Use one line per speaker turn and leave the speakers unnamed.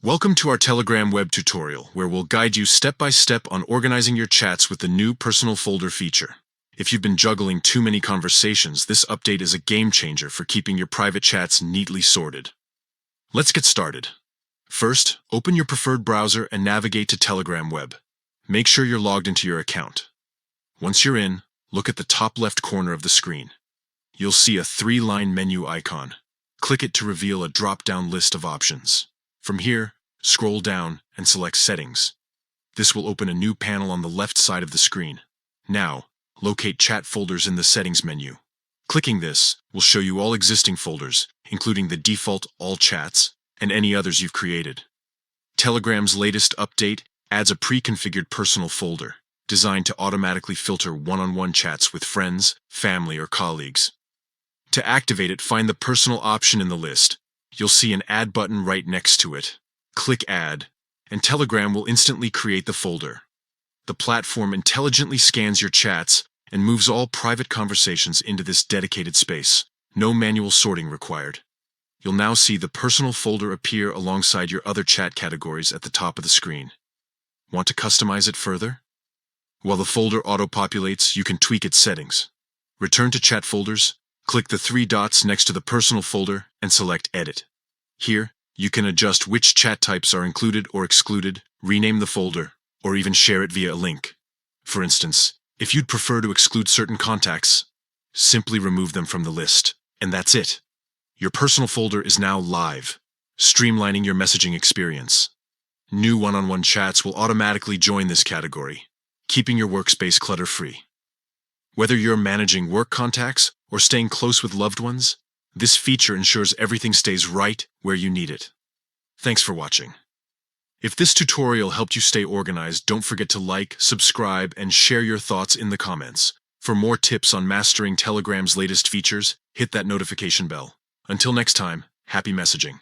Welcome to our Telegram web tutorial, where we'll guide you step by step on organizing your chats with the new personal folder feature. If you've been juggling too many conversations, this update is a game changer for keeping your private chats neatly sorted. Let's get started. First, open your preferred browser and navigate to Telegram web. Make sure you're logged into your account. Once you're in, look at the top left corner of the screen. You'll see a three-line menu icon. Click it to reveal a drop-down list of options. From here, scroll down and select Settings. This will open a new panel on the left side of the screen. Now, locate chat folders in the Settings menu. Clicking this will show you all existing folders, including the default All Chats and any others you've created. Telegram's latest update adds a pre-configured personal folder, designed to automatically filter one-on-one chats with friends, family, or colleagues. To activate it, find the Personal option in the list. You'll see an Add button right next to it. Click Add, and Telegram will instantly create the folder. The platform intelligently scans your chats and moves all private conversations into this dedicated space. No manual sorting required. You'll now see the personal folder appear alongside your other chat categories at the top of the screen. Want to customize it further? While the folder auto-populates, you can tweak its settings. Return to Chat Folders, click the three dots next to the personal folder, and select Edit. Here, you can adjust which chat types are included or excluded, rename the folder, or even share it via a link. For instance, if you'd prefer to exclude certain contacts, simply remove them from the list, and that's it. Your personal folder is now live, streamlining your messaging experience. New one-on-one chats will automatically join this category, keeping your workspace clutter-free. Whether you're managing work contacts or staying close with loved ones, this feature ensures everything stays right where you need it. Thanks for watching. If this tutorial helped you stay organized, don't forget to like, subscribe, and share your thoughts in the comments. For more tips on mastering Telegram's latest features, hit that notification bell. Until next time, happy messaging.